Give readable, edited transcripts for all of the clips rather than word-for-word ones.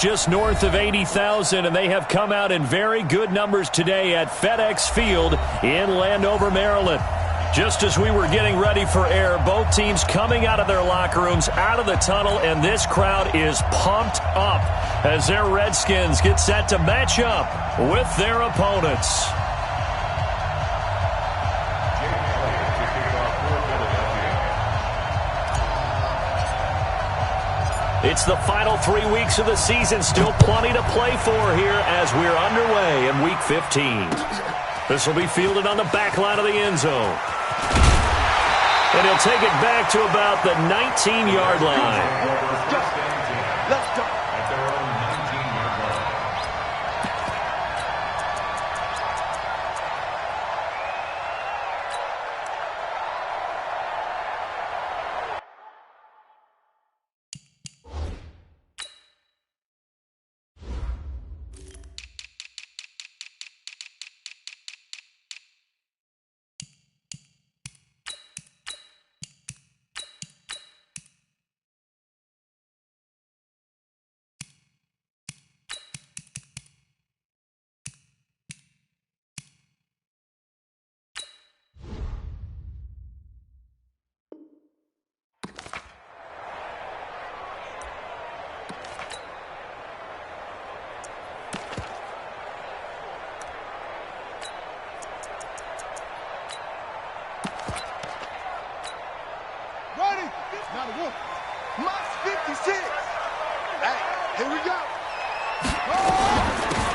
Just north of 80,000, and they have come out in very good numbers today at FedEx Field in Landover, Maryland. Just as we were getting ready for air, both teams coming out of their locker rooms, out of the tunnel, and this crowd is pumped up as their Redskins get set to match up with their opponents. It's the final 3 weeks of the season. Still plenty to play for here as we're underway in Week 15. This will be fielded on the back line of the end zone. And he'll take it back to about the 19-yard line. Let's go.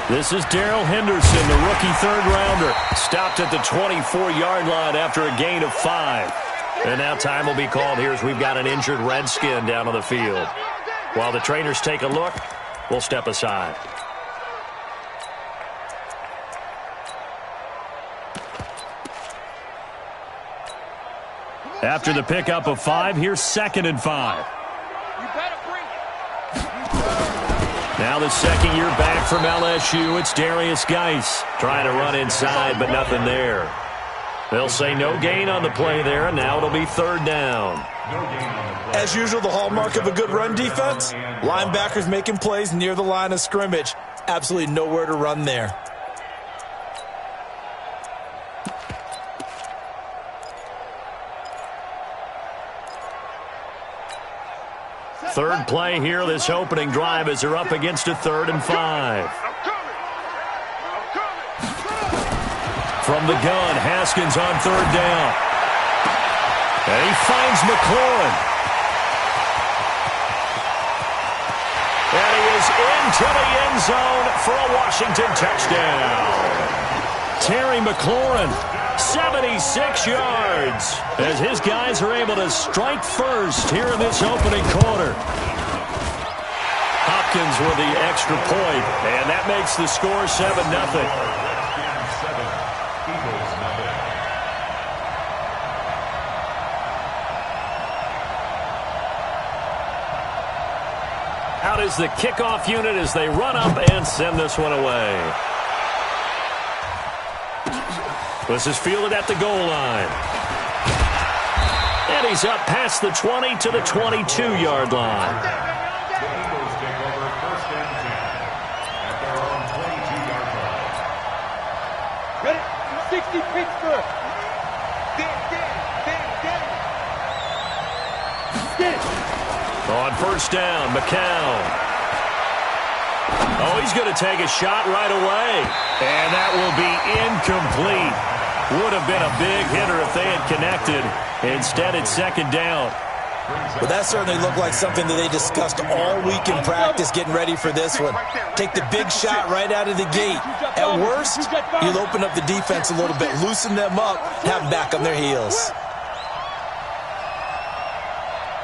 This is Darrell Henderson, the rookie third-rounder. Stopped at the 24-yard line after a gain of 5. And now time will be called here as we've got an injured Redskin down on the field. While the trainers take a look, we'll step aside. After the pickup of 5, here's 2nd and 5. Now the second year back from LSU, it's Darius Geis trying to run inside, but nothing there. They'll say no gain on the play there, and now it'll be 3rd down. As usual, the hallmark of a good run defense, linebackers making plays near the line of scrimmage. Absolutely nowhere to run there. Third play here, this opening drive, as they're up against a 3rd and 5. From the gun, Haskins on 3rd down. And he finds McLaurin. And he is into the end zone for a Washington touchdown. Terry McLaurin, 76 yards, as his guys are able to strike first here in this opening quarter. Hopkins with the extra point, and that makes the score 7-0. Out is the kickoff unit as they run up and send this one away. This is fielded at the goal line. And he's up past the 20 to the 22-yard line. Ready? 60 Pittsburgh. On 1st down, McCown. Oh, he's going to take a shot right away. And that will be incomplete. Would have been a big hitter if they had connected. Instead, it's 2nd down. But that certainly looked like something that they discussed all week in practice getting ready for this one. Take the big shot right out of the gate. At worst, you'll open up the defense a little bit, loosen them up, have them back on their heels.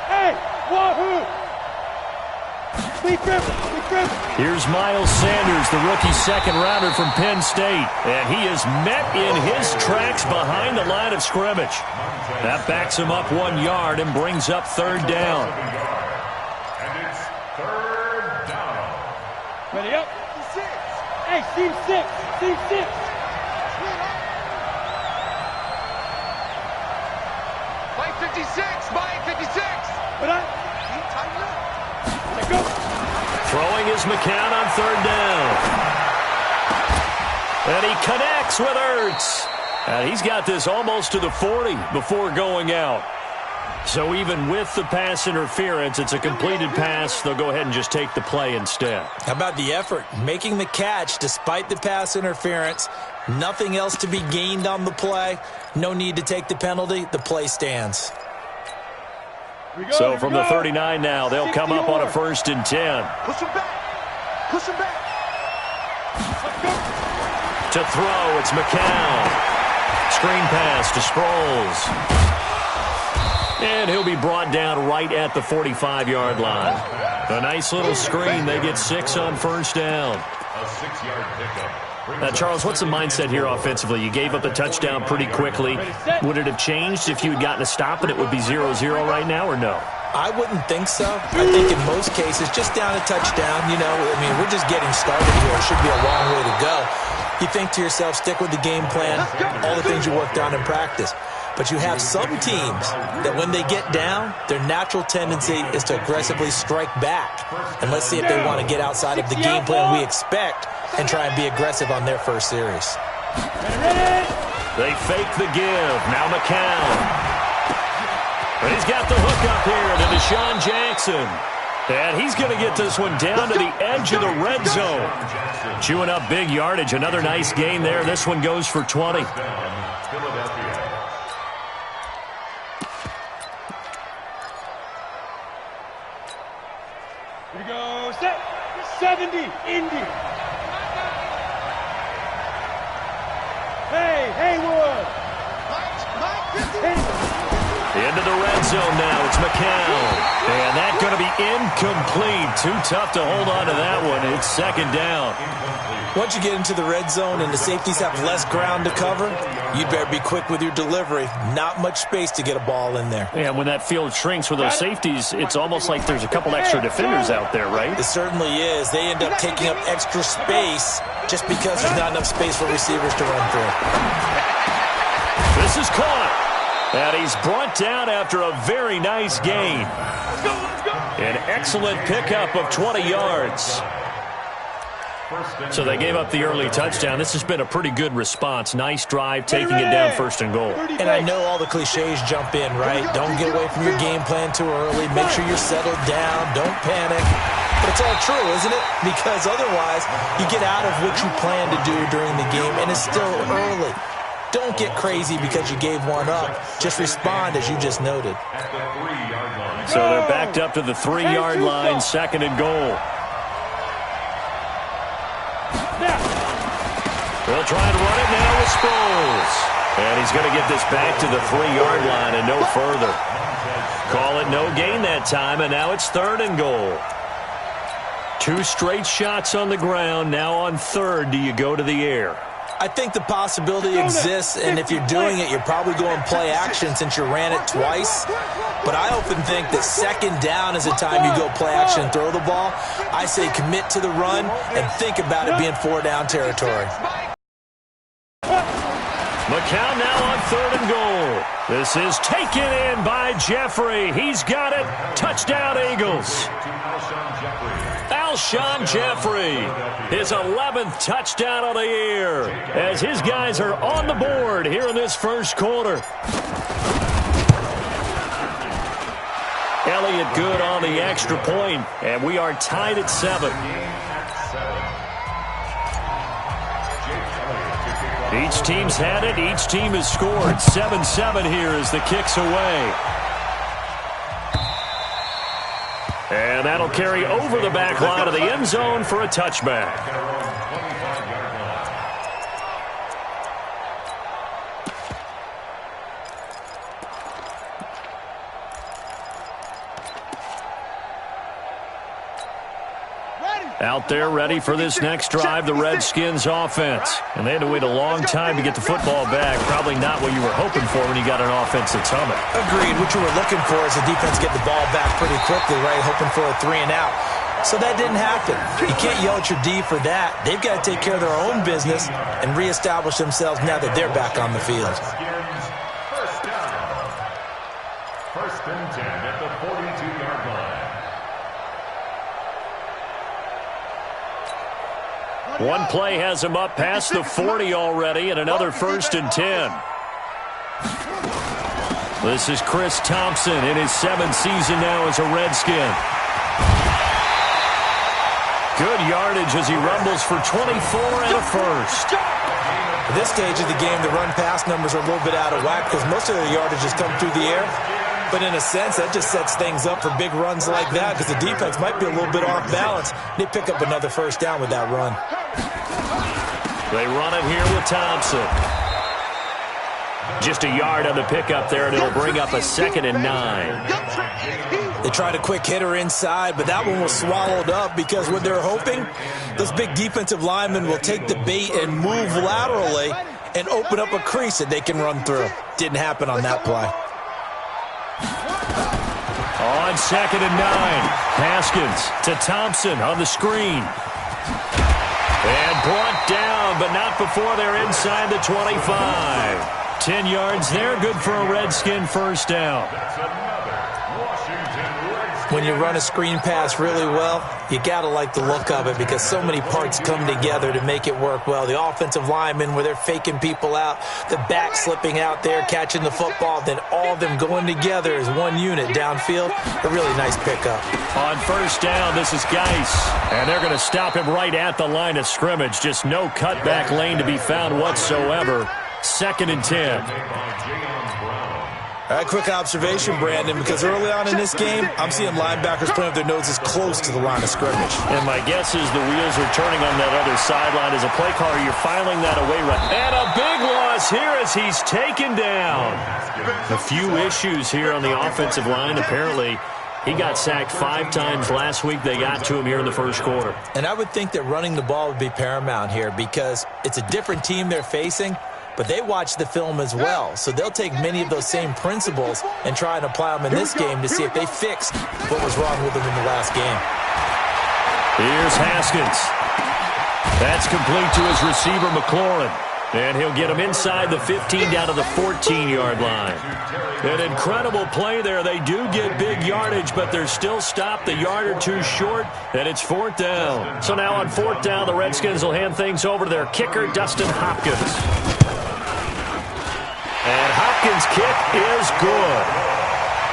Hey, wahoo! Here's Miles Sanders, the rookie 2nd-rounder from Penn State. And he is met in his tracks behind the line of scrimmage. That backs him up 1 yard and brings up 3rd down. And it's 3rd down. Ready up. Hey, team 6. Team 6. By 56. By 56. What up? Let go. Throwing is McCown on third down. And he connects with Ertz. And he's got this almost to the 40 before going out. So even with the pass interference, it's a completed pass. They'll go ahead and just take the play instead. How about the effort? Making the catch despite the pass interference. Nothing else to be gained on the play. No need to take the penalty. The play stands. So from the 39 now, they'll come up on a 1st and 10. Push him back. Push him back. To throw, it's McCown. Screen pass to Sproles. And he'll be brought down right at the 45-yard line. A nice little screen. They get 6 on 1st down. A 6-yard pickup. Now, Charles, what's the mindset here offensively? You gave up a touchdown pretty quickly. Would it have changed if you had gotten a stop and it would be 0-0 right now, or no? I wouldn't think so. I think in most cases, just down a touchdown, we're just getting started here. It should be a long way to go. You think to yourself, stick with the game plan, all the things you worked on in practice. But you have some teams that when they get down, their natural tendency is to aggressively strike back. And let's see if they want to get outside of the game plan we expect and try and be aggressive on their first series. They fake the give. Now McCown. And he's got the hook up here to Deshaun Jackson. And he's going to get this one down to the edge of the red zone. Chewing up big yardage. Another nice gain there. This one goes for 20. Here we go. Set. 70. Indy. Hey, Haywood. Into the red zone now. It's McCown. And that's going to be incomplete. Too tough to hold on to that one. It's 2nd down. Once you get into the red zone and the safeties have less ground to cover, you better be quick with your delivery. Not much space to get a ball in there. Yeah, when that field shrinks with those safeties, it's almost like there's a couple extra defenders out there, right? It certainly is. They end up taking up extra space just because there's not enough space for receivers to run through. This is caught. And he's brought down after a very nice gain. An excellent pickup of 20 yards. So they gave up the early touchdown. This has been a pretty good response. Nice drive, taking it down 1st and goal. And I know all the cliches jump in, right? Don't get away from your game plan too early. Make sure you're settled down. Don't panic. But it's all true, isn't it? Because otherwise, you get out of what you plan to do during the game, and it's still early. Don't get crazy because you gave one up. Just respond as you just noted. So they're backed up to the 3-yard line, 2nd and goal. They'll try and run it now with Sproles. And he's going to get this back to the 3-yard line and no further. Call it no gain that time, and now it's 3rd and goal. 2 straight shots on the ground. Now on 3rd, do you go to the air? I think the possibility exists, and if you're doing it, you're probably going play action since you ran it twice. But I often think that 2nd down is the time you go play action and throw the ball. I say commit to the run and think about it being 4-down territory. McCown now on 3rd and goal. This is taken in by Jeffrey. He's got it. Touchdown, Eagles. Alshon Jeffrey, his 11th touchdown of the year, as his guys are on the board here in this 1st quarter. Elliott good on the extra point, and we are tied at 7. Each team's had it. Each team has scored. 7-7 here as the kick's away. And that'll carry over the back line of the end zone for a touchback. Out there ready for this next drive, the Redskins offense. And they had to wait a long time to get the football back. Probably not what you were hoping for when you got an offense that's humming. Agreed. What you were looking for is the defense get the ball back pretty quickly, right? Hoping for a 3-and-out. So that didn't happen. You can't yell at your D for that. They've got to take care of their own business and reestablish themselves now that they're back on the field. First down. 1st and 10 at the 42-yard line. One play has him up past the 40 already, and another 1st and 10. This is Chris Thompson in his 7th season now as a Redskin. Good yardage as he rumbles for 24 and a first. At this stage of the game, the run-pass numbers are a little bit out of whack because most of their yardage has come through the air. But in a sense, that just sets things up for big runs like that because the defense might be a little bit off balance. They pick up another 1st down with that run. They run it here with Thompson. Just a yard on the pickup there, and it'll bring up a 2nd and 9. They tried a quick hitter inside, but that one was swallowed up because what they're hoping, those big defensive linemen will take the bait and move laterally and open up a crease that they can run through. Didn't happen on that play. On 2nd and 9, Haskins to Thompson on the screen. And brought down, but not before they're inside the 25. 10 yards there, good for a Redskin 1st down. When you run a screen pass really well, you got to like the look of it because so many parts come together to make it work well. The offensive linemen where they're faking people out, the back slipping out there, catching the football, then all of them going together as one unit downfield. A really nice pickup. On 1st down, this is Geis, and they're going to stop him right at the line of scrimmage. Just no cutback lane to be found whatsoever. 2nd and 10. All right, quick observation, Brandon, because early on in this game, I'm seeing linebackers putting up their noses close to the line of scrimmage. And my guess is the wheels are turning on that other sideline. As a play caller, you're filing that away right. And a big loss here as he's taken down. A few issues here on the offensive line. Apparently, he got sacked 5 times last week. They got to him here in the 1st quarter. And I would think that running the ball would be paramount here because it's a different team they're facing, but they watch the film as well. So they'll take many of those same principles and try and apply them in this game to see if they fixed what was wrong with them in the last game. Here's Haskins. That's complete to his receiver, McLaurin. And he'll get him inside the 15 down to the 14-yard line. An incredible play there. They do get big yardage, but they're still stopped a yard or two short, and it's 4th down. So now on 4th down, the Redskins will hand things over to their kicker, Dustin Hopkins. And Hopkins' kick is good.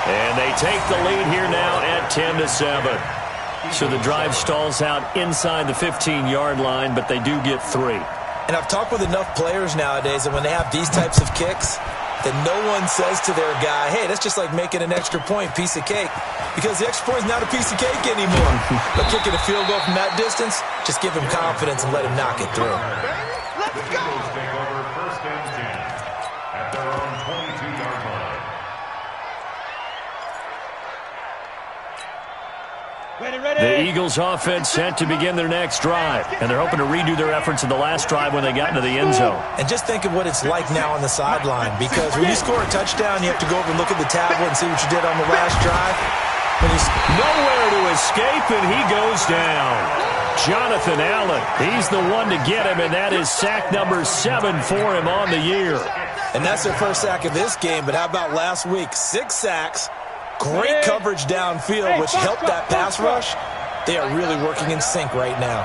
And they take the lead here now at 10-7. So the drive stalls out inside the 15-yard line, but they do get 3. And I've talked with enough players nowadays that when they have these types of kicks, that no one says to their guy, hey, that's just like making an extra point, piece of cake. Because the extra point is not a piece of cake anymore. But kicking a field goal from that distance, just give him confidence and let him knock it through. Let's go! Take over 1st and 10 at their own 22-yard line. The Eagles offense set to begin their next drive, and they're hoping to redo their efforts in the last drive when they got into the end zone. And just think of what it's like now on the sideline, because when you score a touchdown, you have to go over and look at the tablet and see what you did on the last drive. Nowhere to escape, and he goes down. Jonathan Allen, he's the one to get him, and that is sack number 7 for him on the year. And that's their first sack of this game, but how about last week? 6 sacks. Great coverage downfield, which helped that pass rush. They are really working in sync right now.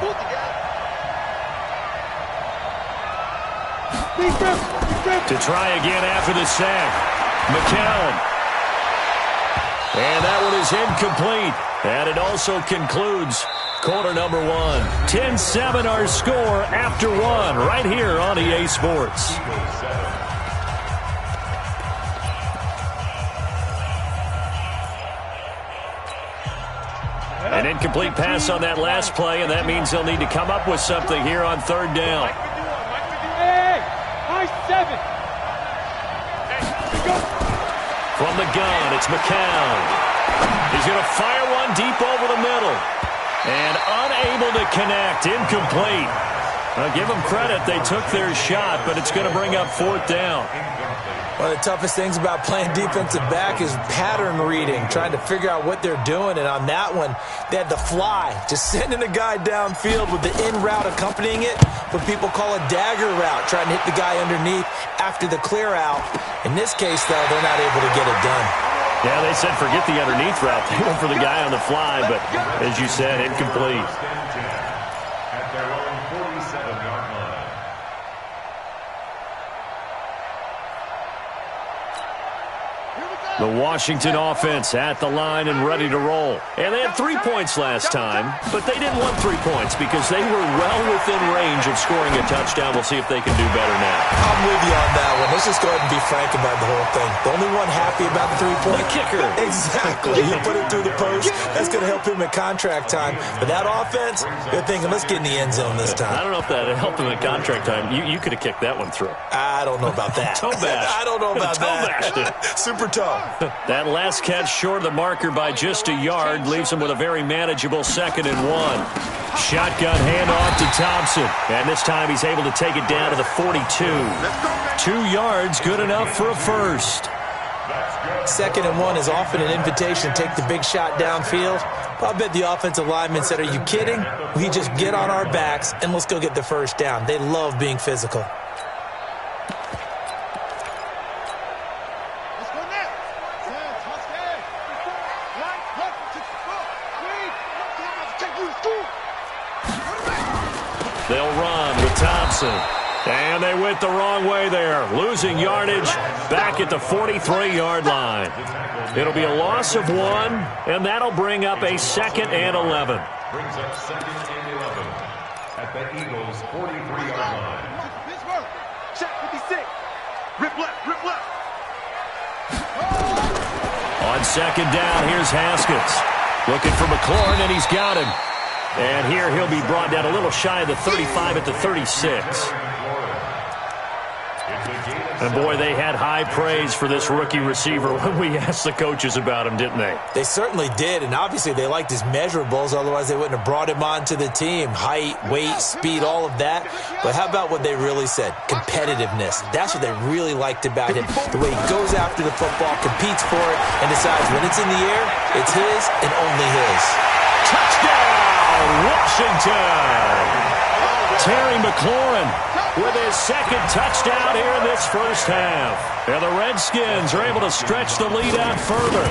To try again after the sack, McCown. And that one is incomplete. And it also concludes quarter number 1. 10-7 our score after 1 right here on EA Sports. An incomplete pass on that last play, and that means they'll need to come up with something here on 3rd down. Hey, high 7. From the gun, it's McCown. He's going to fire one deep over the middle. And unable to connect, incomplete. I'll give them credit, they took their shot, but it's going to bring up 4th down. One of the toughest things about playing defensive back is pattern reading, trying to figure out what they're doing. And on that one, they had the fly, just sending a guy downfield with the in route accompanying it, what people call a dagger route, trying to hit the guy underneath after the clear out. In this case, though, they're not able to get it done. Yeah, they said forget the underneath route. They went for the guy on the fly, but as you said, incomplete. At their own 47. The Washington offense at the line and ready to roll. And they had 3 points last time, but they didn't want 3 points because they were well within range of scoring a touchdown. We'll see if they can do better now. I'm with you on that one. Let's just go ahead and be frank about the whole thing. The only one happy about the 3-point. The kicker. Exactly. He put it through the post. That's going to help him at contract time. But that offense, they're thinking, let's get in the end zone this time. I don't know if that helped him at contract time. You could have kicked that one through. I don't know about that. Toe bash. I don't know about that. Toe bashed it. Super toe. That last catch short of the marker by just a yard leaves him with a very manageable 2nd and 1. Shotgun handoff to Thompson. And this time he's able to take it down to the 42. 2 yards, good enough for a first. 2nd and 1 is often an invitation to take the big shot downfield. I bet the offensive lineman said, are you kidding? We just get on our backs and let's go get the first down. They love being physical. They'll run with Thompson. And they went the wrong way there. Losing yardage back at the 43-yard line. It'll be a loss of 1, and that'll bring up a 2nd and 11. Brings up 2nd and 11 at the Eagles' 43-yard line. Pittsburgh, check 56. Rip left, rip left. On 2nd down, here's Haskins. Looking for McLaurin, and he's got him. And here he'll be brought down a little shy of the 35 at the 36. And, boy, they had high praise for this rookie receiver when we asked the coaches about him, didn't they? They certainly did, and obviously they liked his measurables. Otherwise, they wouldn't have brought him onto the team. Height, weight, speed, all of that. But how about what they really said? Competitiveness. That's what they really liked about him. The way he goes after the football, competes for it, and decides when it's in the air, it's his and only his. Touchdown, Washington! Terry McLaurin with his 2nd touchdown here in this first half. And the Redskins are able to stretch the lead out further.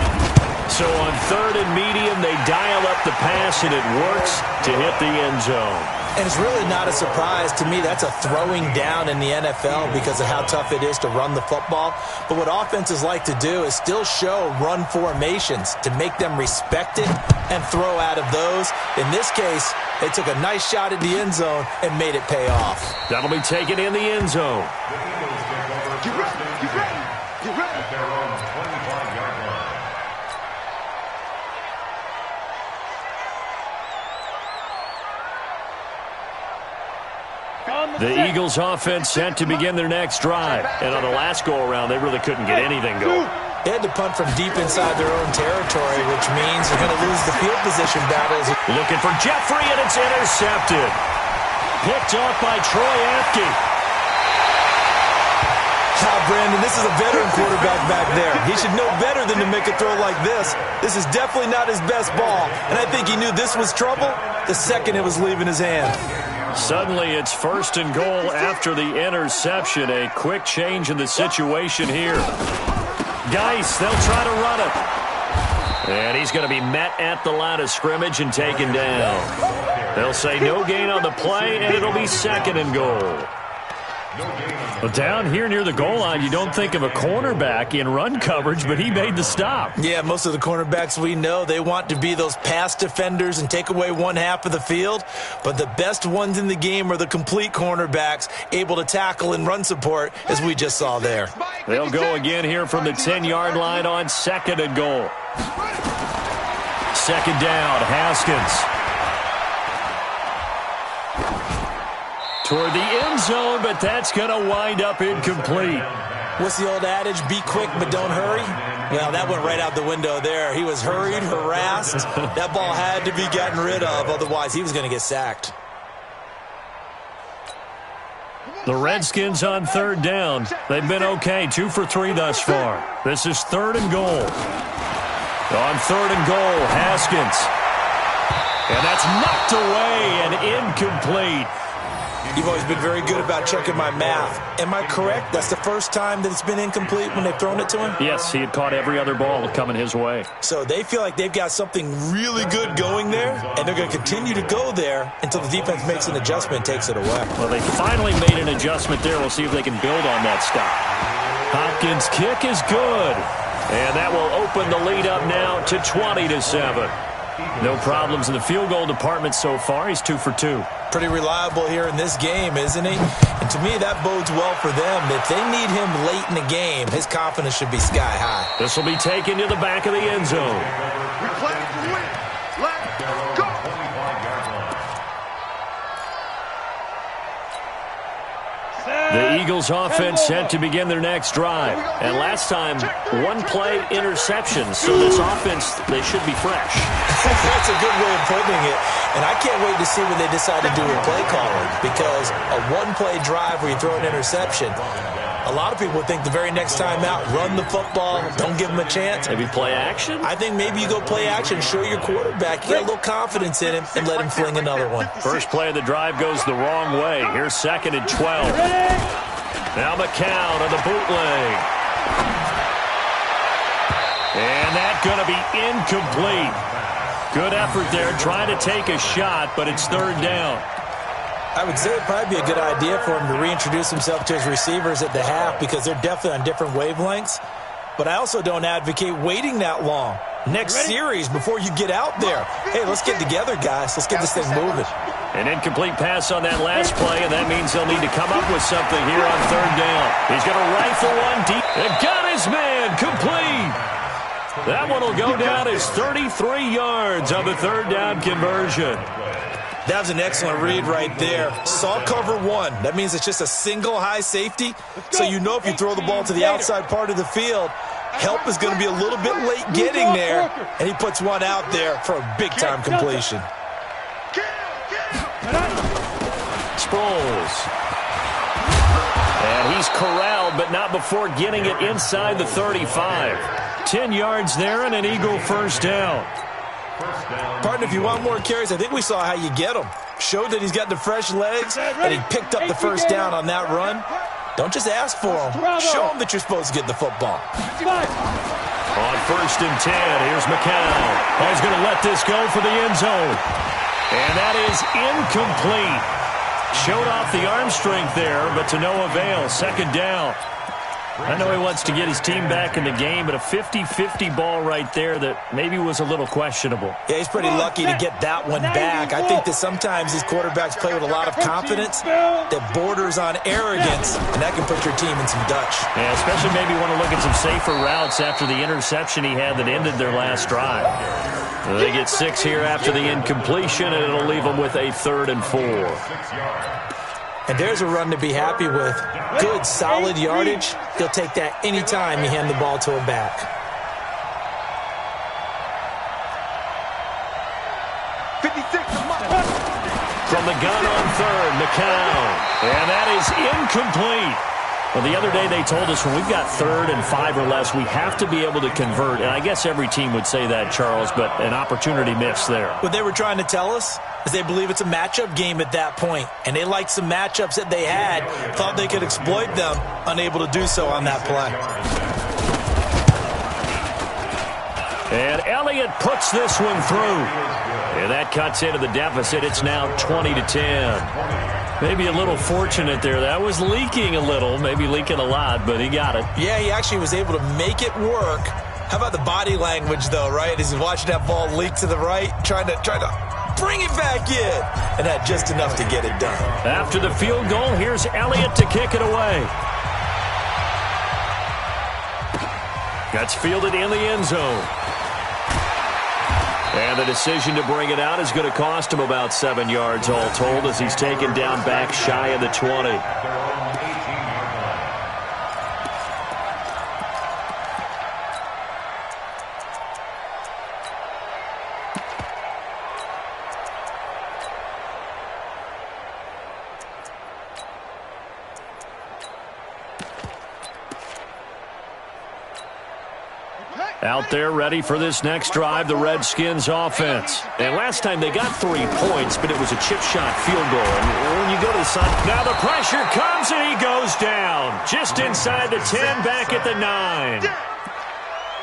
So on 3rd and medium, they dial up the pass, and it works to hit the end zone. And it's really not a surprise to me. That's a throwing down in the NFL because of how tough it is to run the football. But what offenses like to do is still show run formations to make them respect it and throw out of those. In this case, they took a nice shot at the end zone and made it pay off. That'll be taken in the end zone. The Eagles take over first and 10 at their own 25-yard line. The Eagles offense set to begin their next drive. And on the last go-around, they really couldn't get anything going. They had to punt from deep inside their own territory, which means they're going to lose the field position battles. Looking for Jeffrey, and it's intercepted. Picked off by Troy Apke. Brandon, this is a veteran quarterback back there. He should know better than to make a throw like this. This is definitely not his best ball, and I think he knew this was trouble the second it was leaving his hand. Suddenly, it's 1st and goal after the interception. A quick change in the situation here. Geis, they'll try to run it. And he's going to be met at the line of scrimmage and taken down. They'll say no gain on the play, and it'll be 2nd and goal. But down here near the goal line, you don't think of a cornerback in run coverage, but he made the stop. Yeah, most of the cornerbacks we know, they want to be those pass defenders and take away one half of the field. But the best ones in the game are the complete cornerbacks, able to tackle and run support, as we just saw there. They'll go again here from the 10-yard line on 2nd and goal. 2nd down, Haskins. Toward the end zone, but that's going to wind up incomplete. What's the old adage? Be quick, but don't hurry. Well, that went right out the window there. He was hurried, harassed. That ball had to be gotten rid of, otherwise he was going to get sacked. The Redskins on 3rd down. They've been okay, 2 for 3 thus far. This is 3rd and goal. On 3rd and goal, Haskins. And that's knocked away and incomplete. You've always been very good about checking my math. Am I correct? That's the first time that it's been incomplete when they've thrown it to him? Yes, he had caught every other ball coming his way. So they feel like they've got something really good going there, and they're going to continue to go there until the defense makes an adjustment and takes it away. Well, they finally made an adjustment there. We'll see if they can build on that stop. Hopkins' kick is good. And that will open the lead up now to 20-7. No problems in the field goal department so far. He's 2 for 2. Pretty reliable here in this game, isn't he? And to me, that bodes well for them. If they need him late in the game, his confidence should be sky high. This will be taken to the back of the end zone. The Eagles offense set to begin their next drive. And last time, one-play interception. So this offense, they should be fresh. That's a good way of putting it. And I can't wait to see what they decide to do with play calling. Because a one-play drive where you throw an interception, a lot of people think the very next time out, run the football, don't give him a chance. Maybe play action? I think maybe you go play action, show your quarterback, get a little confidence in him, and let him fling another one. First play of the drive goes the wrong way. Here's 2nd and 12. Now McCown on the bootleg. And that's going to be incomplete. Good effort there, trying to take a shot, but it's 3rd down. I would say it'd probably be a good idea for him to reintroduce himself to his receivers at the half because they're definitely on different wavelengths. But I also don't advocate waiting that long. Next series before you get out there. Hey, let's get together, guys. Let's get this thing moving. An incomplete pass on that last play, and that means they'll need to come up with something here on 3rd down. He's going to rifle one deep. And got his man complete. That one will go down as 33 yards on the 3rd down conversion. That was an excellent read right there. Saw cover 1. That means it's just a single high safety. So you know if you throw the ball to the outside part of the field, help is going to be a little bit late getting there. And he puts one out there for a big-time completion. Sproles. And he's corralled, but not before getting it inside the 35. 10 yards there and an Eagle first down. Partner, if you want more carries, I think we saw how you get him. Showed that he's got the fresh legs, and he picked up the first down on that run. Don't just ask for him. Show him that you're supposed to get the football. On 1st and 10, here's McCown. He's going to let this go for the end zone. And that is incomplete. Showed off the arm strength there, but to no avail. 2nd down. I know he wants to get his team back in the game, but a 50-50 ball right there that maybe was a little questionable. Yeah, he's pretty lucky to get that one back. I think that sometimes these quarterbacks play with a lot of confidence that borders on arrogance, and that can put your team in some Dutch. Yeah, especially maybe want to look at some safer routes after the interception he had that ended their last drive. They get 6 here after the incompletion, and it'll leave them with a 3rd and 4. And there's a run to be happy with. Good, solid yardage. He'll take that anytime you hand the ball to him back. From the gun on 3rd, McCown. And that is incomplete. Well, the other day they told us when we've got 3rd and 5 or less, we have to be able to convert. And I guess every team would say that, Charles, but an opportunity missed there. What they were trying to tell us is they believe it's a matchup game at that point. And they liked some matchups that they had, thought they could exploit them, unable to do so on that play. And Elliott puts this one through. And that cuts into the deficit. It's now 20-10. Maybe a little fortunate there. That was leaking a little, maybe leaking a lot, but he got it. Yeah, he actually was able to make it work. How about the body language, though, right? As he's watching that ball leak to the right, trying to bring it back in, and had just enough to get it done. After the field goal, here's Elliott to kick it away. That's fielded in the end zone. And the decision to bring it out is going to cost him about 7 yards all told as he's taken down back shy of the 20. Out there ready for this next drive, the Redskins offense. And last time they got 3 points, but it was a chip shot field goal. And when you go to the side, now the pressure comes and he goes down. Just inside the 10, back at the 9.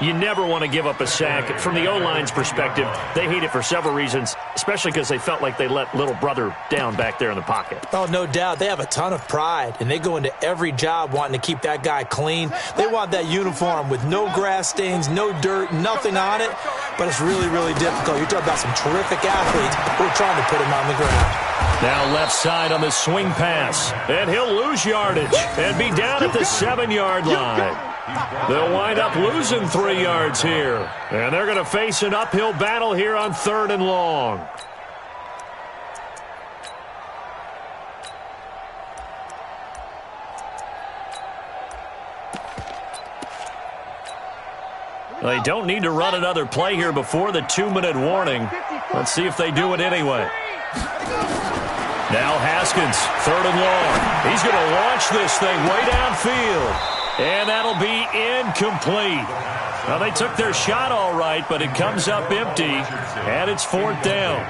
You never want to give up a sack. From the O-line's perspective, they hate it for several reasons, especially because they felt like they let little brother down back there in the pocket. Oh, no doubt. They have a ton of pride, and they go into every job wanting to keep that guy clean. They want that uniform with no grass stains, no dirt, nothing on it, but it's really, really difficult. You're talking about some terrific athletes who are trying to put him on the ground. Now left side on the swing pass, and he'll lose yardage and be down at the 7-yard line. They'll wind up losing 3 yards here, and they're going to face an uphill battle here on 3rd and long. They don't need to run another play here before the 2-minute warning. Let's see if they do it anyway. Now Haskins, 3rd and long. He's going to launch this thing way downfield. And that'll be incomplete. Now, they took their shot all right, but it comes up empty, and it's 4th down.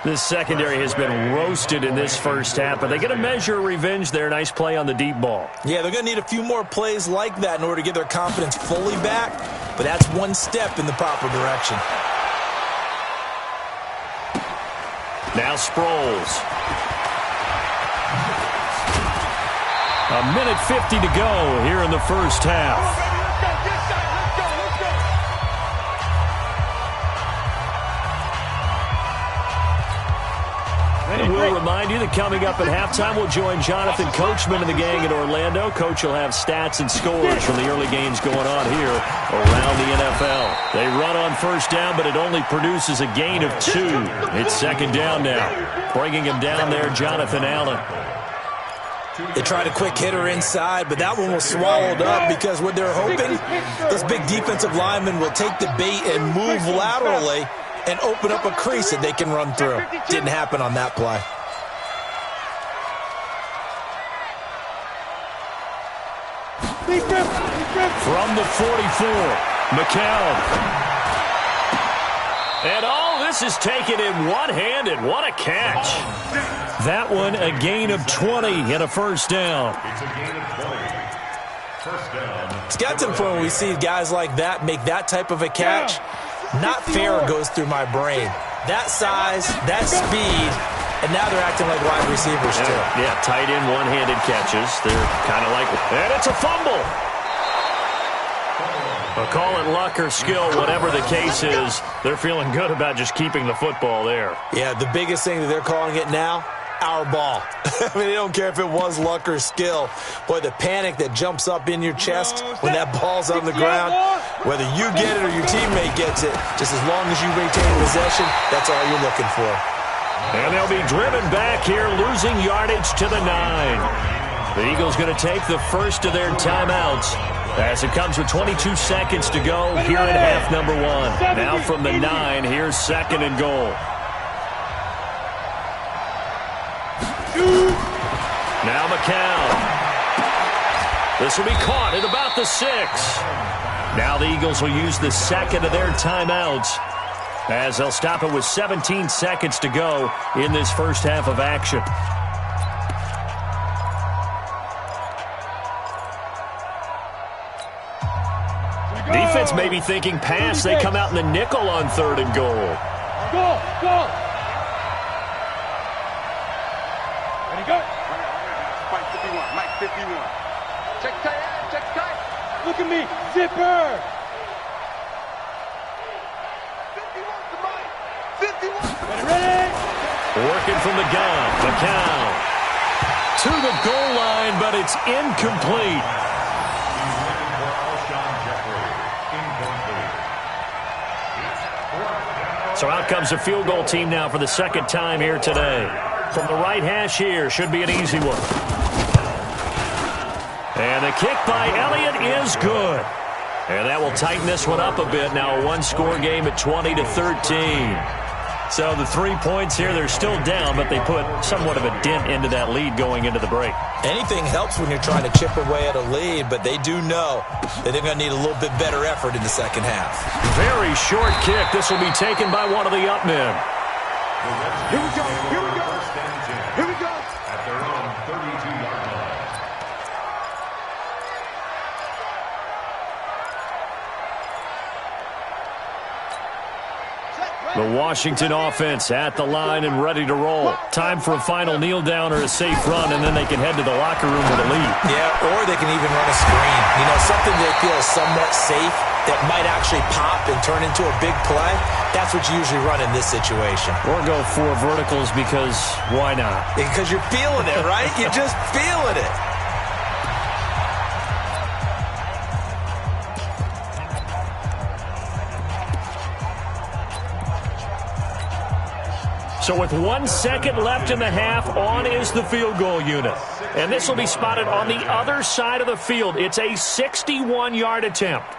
This secondary has been roasted in this first half, but they get a measure of revenge there. Nice play on the deep ball. Yeah, they're going to need a few more plays like that in order to get their confidence fully back, but that's one step in the proper direction. Now Sproles. A minute 50 to go here in the first half. And we'll remind you that coming up at halftime, we'll join Jonathan Coachman and the gang in Orlando. Coach will have stats and scores from the early games going on here around the NFL. They run on first down, but it only produces a gain of 2. It's 2nd down now. Bringing him down there, Jonathan Allen. They tried a quick hitter inside, but that one was swallowed up because what they're hoping, those big defensive linemen will take the bait and move laterally and open up a crease that they can run through. Didn't happen on that play. From the 44, McCown. And all this is taken in one-handed. What a catch. That one, a gain of 20 and a first down. It's a gain of 20. First down. It's got to the point when we see guys like that make that type of a catch. Not fair goes through my brain. That size, that speed, and now they're acting like wide receivers too. Yeah, tight end one-handed catches. They're kind of like, and it's a fumble. Well, call it luck or skill, whatever the case is, they're feeling good about just keeping the football there. Yeah, the biggest thing that they're calling it now, our ball. I mean, they don't care if it was luck or skill. Boy, the panic that jumps up in your chest when that ball's on the ground, whether you get it or your teammate gets it, just as long as you maintain possession, that's all you're looking for. And they'll be driven back here, losing yardage to the 9. The Eagles going to take the first of their timeouts as it comes with 22 seconds to go here in half number 1. Now from the 9, here's 2nd and goal. Now McCown. This will be caught at about the 6. Now the Eagles will use the second of their timeouts as they'll stop it with 17 seconds to go in this first half of action. Defense may be thinking pass. They come out in the nickel on 3rd and goal. Go, go. Ready, go. Mike 51, Mike 51. Check tight, check tight. Look at me, zipper. 51 to Mike. 51. Ready? Working from the gun, McCown. To the goal line, but it's incomplete. So out comes the field goal team now for the second time here today. From the right hash here, should be an easy one. And the kick by Elliott is good. And that will tighten this one up a bit. Now a one-score game at 20-13. So the 3 points here, they're still down, but they put somewhat of a dent into that lead going into the break. Anything helps when you're trying to chip away at a lead, but they do know that they're going to need a little bit better effort in the second half. Very short kick. This will be taken by one of the up men. Here we go, here we go. Here we go. At their own 32-yard line. The Washington offense at the line and ready to roll. Time for a final kneel down or a safe run, and then they can head to the locker room with a lead. Yeah, or they can even run a screen. You know, something they feel is somewhat safe that might actually pop and turn into a big play. That's what you usually run in this situation. Or go for verticals because why not? Because you're feeling it, right? You're just feeling it. So with 1 second left in the half, on is the field goal unit. And this will be spotted on the other side of the field. It's a 61-yard attempt.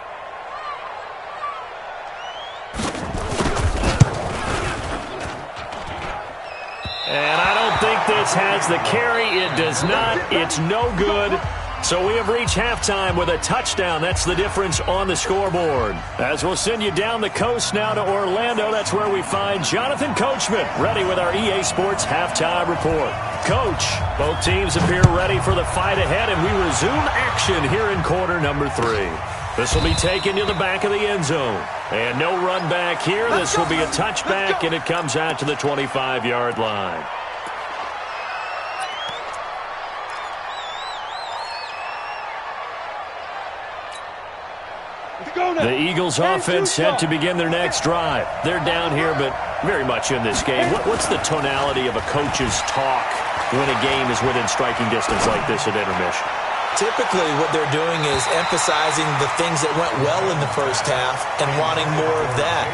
And I don't think this has the carry. It does not. It's no good. So we have reached halftime with a touchdown. That's the difference on the scoreboard. As we'll send you down the coast now to Orlando, that's where we find Jonathan Coachman, ready with our EA Sports halftime report. Coach, both teams appear ready for the fight ahead, and we resume action here in quarter number 3. This will be taken to the back of the end zone. And no run back here. This will be a touchback, and it comes out to the 25-yard line. The Eagles offense set to begin their next drive. They're down here, but very much in this game. What's the tonality of a coach's talk when a game is within striking distance like this at intermission? Typically, what they're doing is emphasizing the things that went well in the first half and wanting more of that.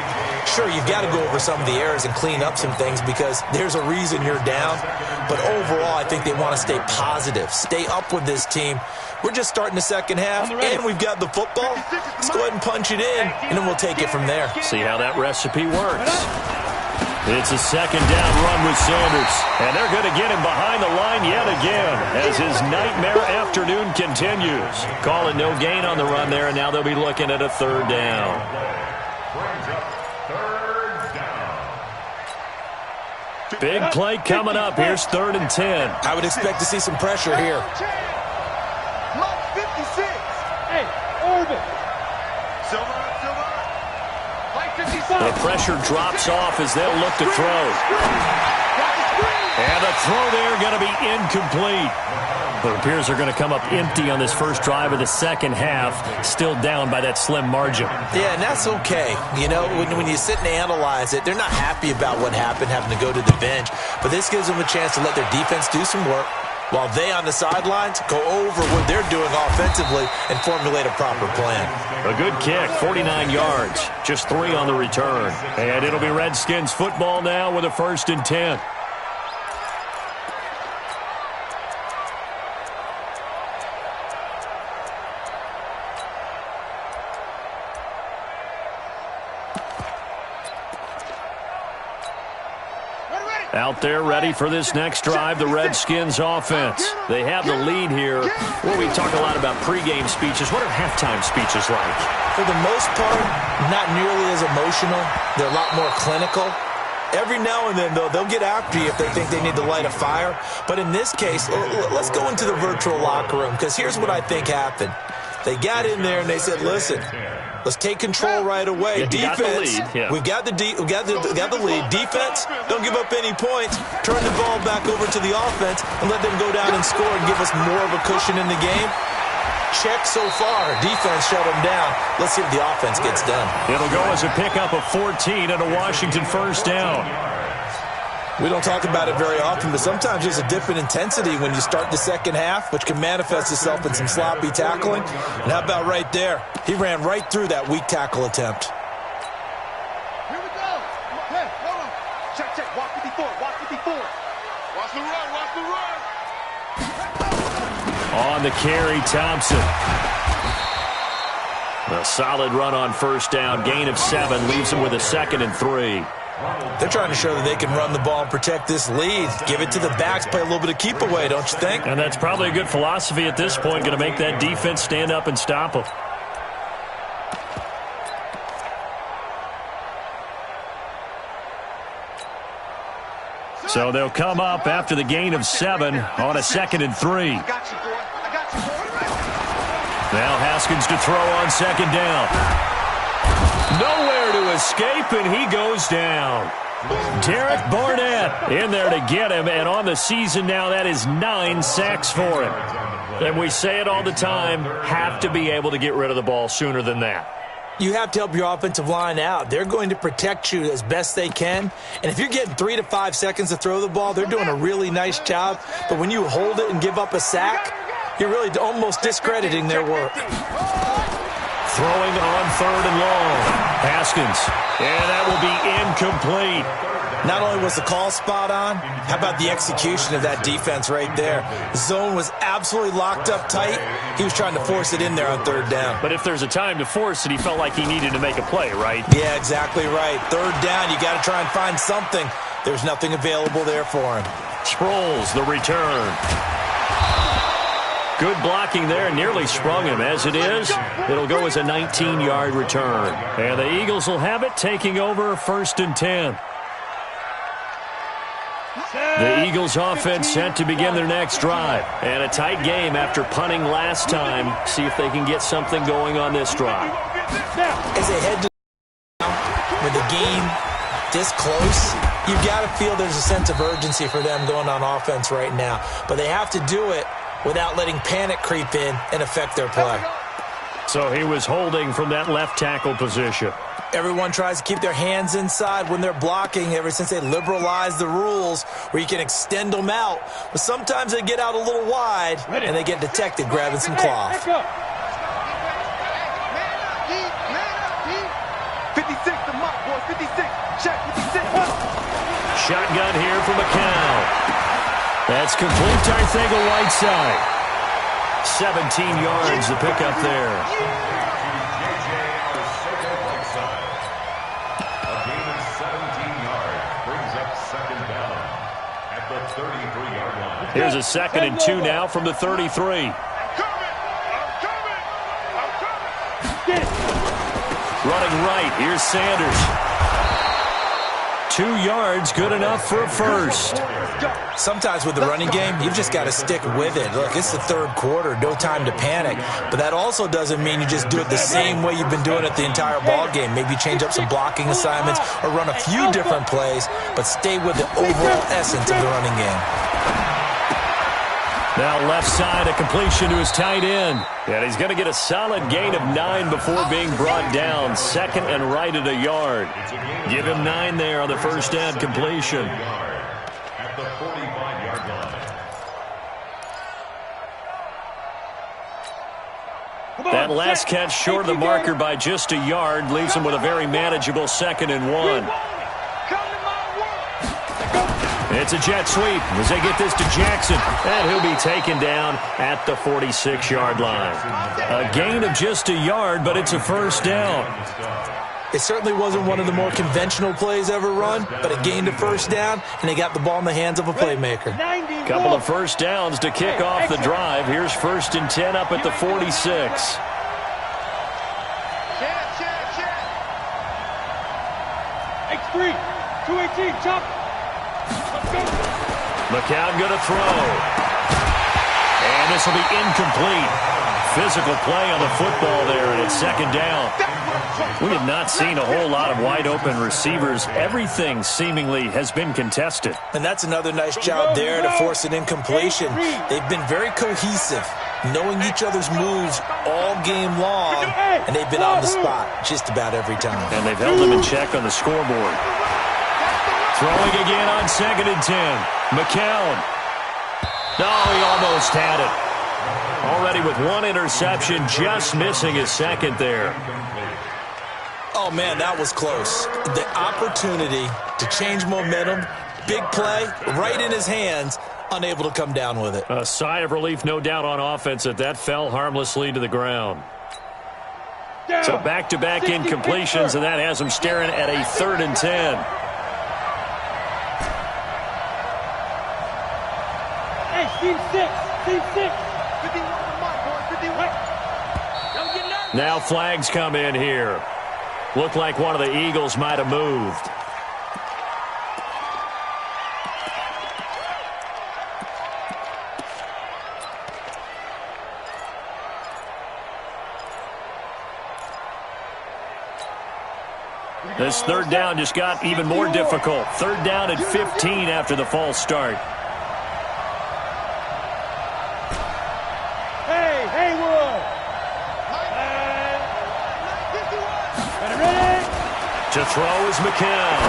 Sure, you've got to go over some of the errors and clean up some things because there's a reason you're down. But overall, I think they want to stay positive, stay up with this team. We're just starting the second half, and we've got the football. Let's go ahead and punch it in, and then we'll take it from there. See how that recipe works. It's a second down run with Sanders. And they're going to get him behind the line yet again as his nightmare afternoon continues. Calling no gain on the run there, and now they'll be looking at a third down. Big play coming up. Here's 3rd and 10. I would expect to see some pressure here. Hey, Orbit. The pressure drops off as they'll look to throw. And the throw there going to be incomplete. It appears they're going to come up empty on this first drive of the second half, still down by that slim margin. Yeah, and that's okay. You know, when you sit and analyze it, they're not happy about what happened, having to go to the bench. But this gives them a chance to let their defense do some work, while they on the sidelines go over what they're doing offensively and formulate a proper plan. A good kick, 49 yards, just 3 on the return. And it'll be Redskins football now with a 1st and 10. Out there ready for this next drive, the Redskins offense. They have the lead here. Well, we talk a lot about pregame speeches. What are halftime speeches like? For the most part, not nearly as emotional. They're a lot more clinical. Every now and then, though, they'll get after you if they think they need to light a fire. But in this case, let's go into the virtual locker room, because here's what I think happened. They got in there and they said, listen, let's take control right away. Defense, we've got the lead. Defense, don't give up any points. Turn the ball back over to the offense and let them go down and score and give us more of a cushion in the game. Check so far. Defense shut them down. Let's see if the offense gets done. It'll go as a pickup of 14 and a Washington first down. We don't talk about it very often, but sometimes there's a dip in intensity when you start the second half, which can manifest itself in some sloppy tackling. And how about right there? He ran right through that weak tackle attempt. Here we go. Hey, hold on. Check. Walk 54. Watch the run. On the carry, Thompson. A solid run on first down. Gain of 7 leaves him with a 2nd and 3. They're trying to show that they can run the ball and protect this lead. Give it to the backs, play a little bit of keep away, don't you think? And that's probably a good philosophy at this point, going to make that defense stand up and stop them. So they'll come up after the gain of 7 on a 2nd and 3. I got you, boy. Now Haskins to throw on 2nd down. Nowhere to escape, and he goes down. Derek Barnett in there to get him, and on the season now, that is 9 sacks for him. And we say it all the time, have to be able to get rid of the ball sooner than that. You have to help your offensive line out. They're going to protect you as best they can. And if you're getting 3 to 5 seconds to throw the ball, they're doing a really nice job. But when you hold it and give up a sack, you're really almost discrediting their work. Throwing on 3rd and long. Haskins. And that will be incomplete. Not only was the call spot on, how about the execution of that defense right there? The zone was absolutely locked up tight. He was trying to force it in there on 3rd down. But if there's a time to force it, he felt like he needed to make a play, right? Yeah, exactly right. 3rd down, you got to try and find something. There's nothing available there for him. Sproles, the return. Good blocking there, nearly sprung him. As it is, it'll go as a 19-yard return. And the Eagles will have it, taking over 1st and 10. The Eagles offense set to begin their next drive. And a tight game after punting last time. See if they can get something going on this drive. As they head to with the game this close, you've got to feel there's a sense of urgency for them going on offense right now. But they have to do it without letting panic creep in and affect their play. So he was holding from that left tackle position. Everyone tries to keep their hands inside when they're blocking ever since they liberalized the rules where you can extend them out. But sometimes they get out a little wide and they get detected grabbing some cloth. 56 to Mott, boys. 56. Check 56. Shotgun here for McCown. That's complete to Arthego Whiteside. 17 yards to pick up there. Here's a 2nd and 2 now from the 33. Running right, here's Sanders. 2 yards, good enough for a first. Sometimes with the running game, you've just got to stick with it. Look, it's the 3rd quarter, no time to panic. But that also doesn't mean you just do it the same way you've been doing it the entire ball game. Maybe change up some blocking assignments or run a few different plays, but stay with the overall essence of the running game. Now left side, a completion to his tight end. And he's going to get a solid gain of 9 before being brought down. 2nd and right at a yard. Give him 9 there on the first down completion. At the 45-yard line. That last catch short of the marker by just a yard leaves him with a very manageable 2nd and 1. It's a jet sweep as they get this to Jackson, and he'll be taken down at the 46-yard line. A gain of just a yard, but it's a first down. It certainly wasn't one of the more conventional plays ever run, but it gained a first down, and they got the ball in the hands of a playmaker. Couple of first downs to kick off the drive. Here's 1st and 10 up at the 46. X3, 218, chop. McCown going to throw. And this will be incomplete. Physical play on the football there, and it's 2nd down. We have not seen a whole lot of wide-open receivers. Everything seemingly has been contested. And that's another nice job there to force an incompletion. They've been very cohesive, knowing each other's moves all game long, and they've been on the spot just about every time. And they've held them in check on the scoreboard. Throwing again on 2nd and 10. McCown. No, he almost had it. Already with 1 interception, just missing his 2nd there. Oh, man, that was close. The opportunity to change momentum, big play, right in his hands, unable to come down with it. A sigh of relief, no doubt, on offense that fell harmlessly to the ground. So back-to-back incompletions, and that has him staring at a 3rd and 10. Hey, team 6, team 6. Now flags come in here. Looked like one of the Eagles might have moved. This third down just got even more difficult. Third down at 15 after the false start. Hey, Haywood. Ready? To throw is McCown.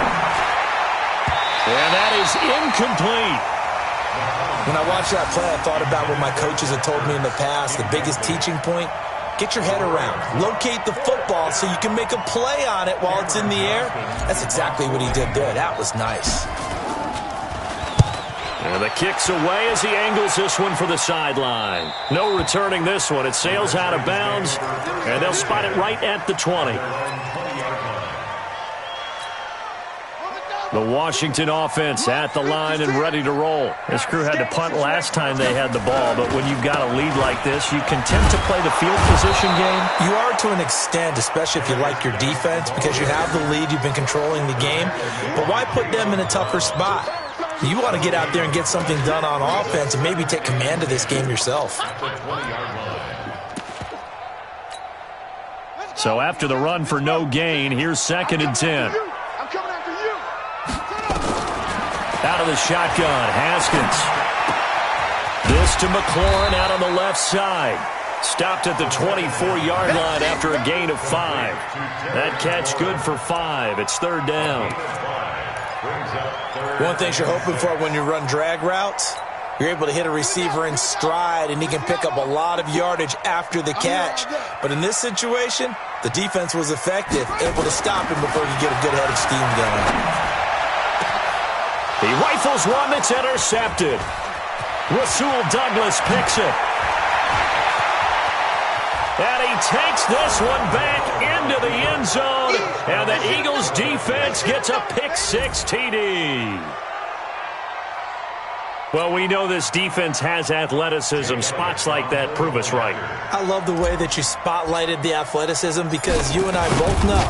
And that is incomplete. When I watched that play, I thought about what my coaches had told me in the past. The biggest teaching point, get your head around. Locate the football so you can make a play on it while it's in the air. That's exactly what he did there. That was nice. And the kick's away as he angles this one for the sideline. No returning this one. It sails out of bounds, and they'll spot it right at the 20. The Washington offense at the line and ready to roll. This crew had to punt last time they had the ball, but when you've got a lead like this, you content to play the field position game? You are to an extent, especially if you like your defense, because you have the lead, you've been controlling the game. But why put them in a tougher spot? You want to get out there and get something done on offense and maybe take command of this game yourself. So after the run for no gain, here's 2nd and 10. I'm coming after you. Out of the shotgun, Haskins. This to McLaurin out on the left side. Stopped at the 24-yard line after a gain of 5. That catch good for 5. It's 3rd down. One thing you're hoping for when you run drag routes, you're able to hit a receiver in stride, and he can pick up a lot of yardage after the catch. But in this situation, the defense was effective, able to stop him before he could get a good head of steam going. He rifles one that's intercepted. Rasul Douglas picks it. And he takes this one back into the end zone. And the Eagles defense gets a pick-6 TD. Well, we know this defense has athleticism. Spots like that prove us right. I love the way that you spotlighted the athleticism, because you and I both know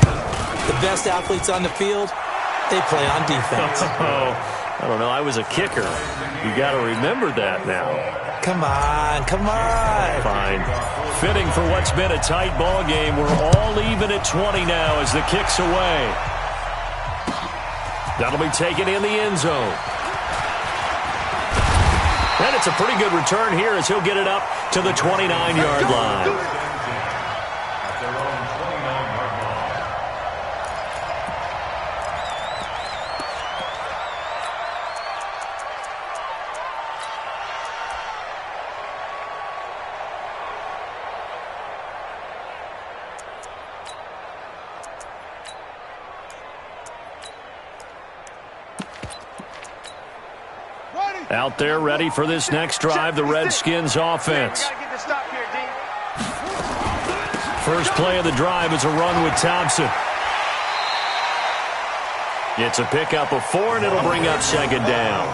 the best athletes on the field, they play on defense. I don't know. I was a kicker. You got to remember that now. Come on, come on. Fine. Fitting for what's been a tight ball game. We're all even at 20 now as the kick's away. That'll be taken in the end zone. And it's a pretty good return here as he'll get it up to the 29-yard line. Out there ready for this next drive, the Redskins offense. First play of the drive is a run with Thompson. It's a pickup of 4, and it'll bring up 2nd down.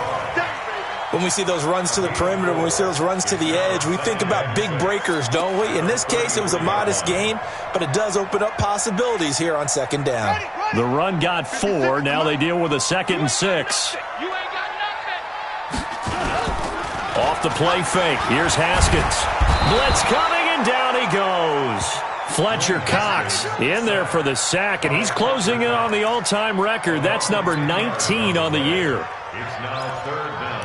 When we see those runs to the perimeter, when we see those runs to the edge, we think about big breakers, don't we? In this case, it was a modest gain, but it does open up possibilities here on 2nd down. The run got 4. Now they deal with a 2nd and 6. Off the play fake. Here's Haskins. Blitz coming, and down he goes. Fletcher Cox in there for the sack, and he's closing in on the all-time record. That's number 19 on the year. It's now 3rd down.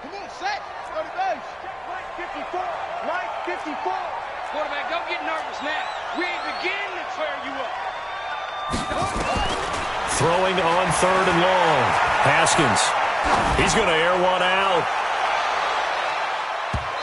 Come on, set. Go to base. Right 54. Right 54. Quarterback, don't get nervous now. We ain't beginning to tear you up. Throwing on 3rd and long. Haskins. He's going to air one out.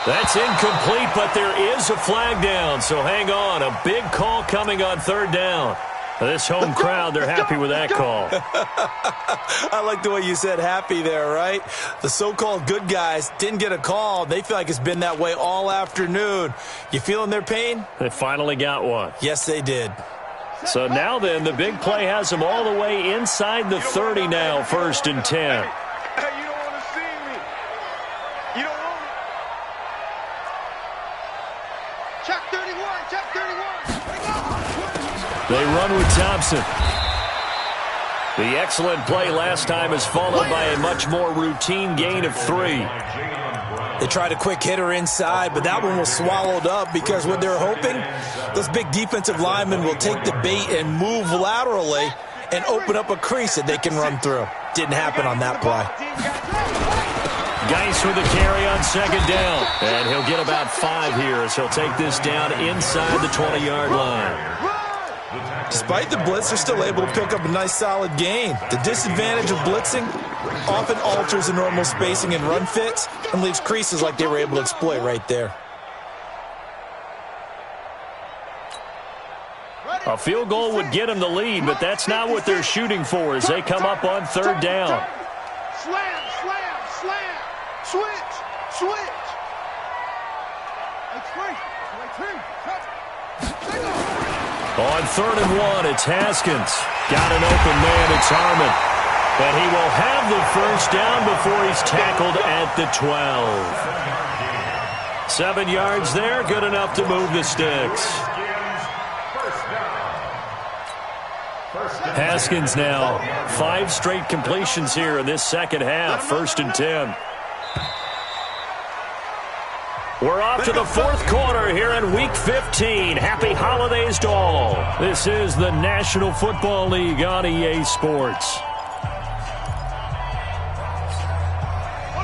That's incomplete, but there is a flag down, so hang on. A big call coming on 3rd down. This home crowd, they're happy with that call. I like the way you said happy there, right? The so-called good guys didn't get a call. They feel like it's been that way all afternoon. You feeling their pain? They finally got one. Yes, they did. So now then, the big play has them all the way inside the 30 now, 1st and 10. Hey, you don't want to see me. You don't want me. Check 31. Check 31. They run with Thompson. The excellent play last time is followed by a much more routine gain of 3. They tried a quick hitter inside, but that one was swallowed up because what they're hoping, those big defensive linemen will take the bait and move laterally and open up a crease that they can run through. Didn't happen on that play. Geis with a carry on 2nd down. And he'll get about 5 here as he'll take this down inside the 20-yard line. Despite the blitz, they're still able to pick up a nice solid gain. The disadvantage of blitzing often alters the normal spacing and run fits and leaves creases like they were able to exploit right there. A field goal would get them the lead, but that's not what they're shooting for as they come up on 3rd down. Slam, slam, slam. Switch, switch. On 3rd and 1, it's Haskins. Got an open man, it's Harmon. But he will have the 1st down before he's tackled at the 12. 7 yards there, good enough to move the sticks. Haskins now, 5 straight completions here in this 2nd half, 1st and 10. We're off to the 4th quarter here in Week 15. Happy holidays to all. This is the National Football League on EA Sports.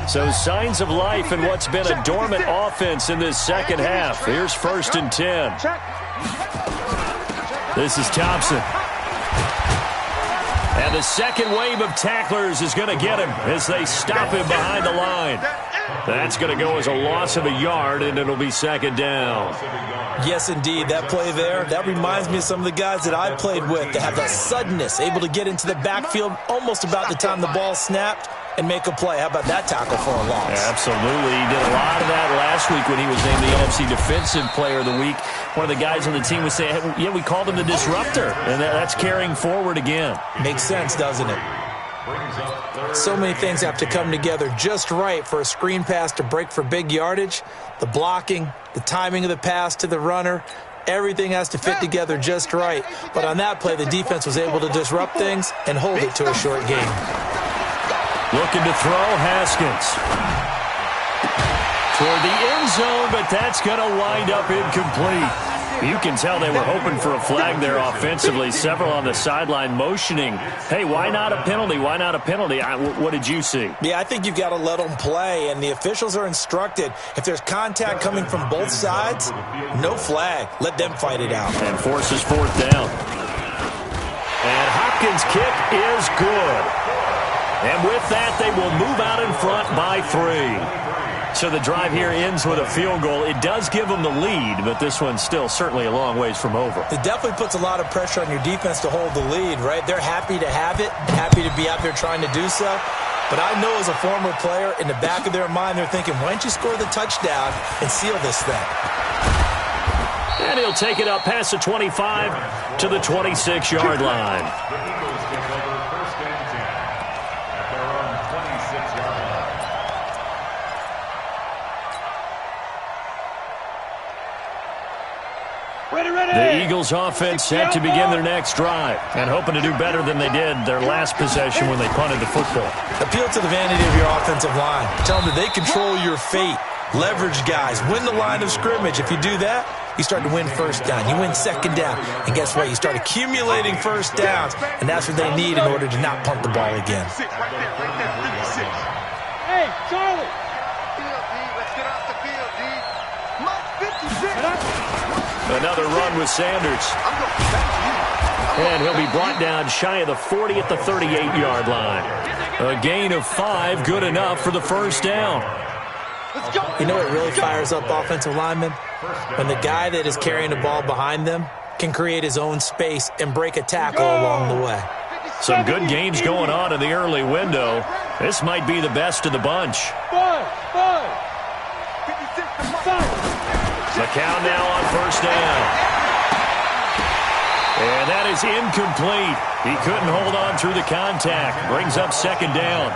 So signs of life in what's been a dormant offense in this 2nd half. Here's 1st and 10. This is Thompson. And the second wave of tacklers is going to get him as they stop him behind the line. That's going to go as a loss of a yard, and it'll be 2nd down. Yes, indeed. That play there, that reminds me of some of the guys that I played with that have that suddenness, able to get into the backfield almost about the time the ball snapped and make a play. How about that tackle for a loss? Absolutely. He did a lot of that last week when he was named the NFC Defensive Player of the Week. One of the guys on the team was saying, yeah, we called him the disruptor, and that's carrying forward again. Makes sense, doesn't it? So many things have to come together just right for a screen pass to break for big yardage. The blocking, the timing of the pass to the runner, everything has to fit together just right. But on that play, the defense was able to disrupt things and hold it to a short game. Looking to throw, Haskins. Toward the end zone, but that's going to wind up incomplete. You can tell they were hoping for a flag there offensively. Several on the sideline motioning, hey, why not a penalty? Why not a penalty? What did you see? Yeah, I think you've got to let them play, and the officials are instructed. If there's contact coming from both sides, no flag. Let them fight it out. And forces 4th down. And Hopkins' kick is good. And with that, they will move out in front by 3. So the drive here ends with a field goal. It does give them the lead, but this one's still certainly a long ways from over. It definitely puts a lot of pressure on your defense to hold the lead, right? They're happy to have it, happy to be out there trying to do so. But I know as a former player, in the back of their mind, they're thinking, why don't you score the touchdown and seal this thing? And he'll take it up past the 25 to the 26-yard line. The Eagles offense set to begin their next drive and hoping to do better than they did their last possession when they punted the football. Appeal to the vanity of your offensive line. Tell them that they control your fate. Leverage guys. Win the line of scrimmage. If you do that, you start to win 1st down. You win 2nd down. And guess what? You start accumulating 1st downs. And that's what they need in order to not punt the ball again. Hey, Charlie. Let's get off the field, D. Mark 56. Another run with Sanders. And he'll be brought down shy of the 40 at the 38-yard line. A gain of 5, good enough for the 1st down. You know what really fires up offensive linemen? When the guy that is carrying the ball behind them can create his own space and break a tackle along the way. Some good games going on in the early window. This might be the best of the bunch. McCown now on 1st down. And that is incomplete. He couldn't hold on through the contact. Brings up 2nd down.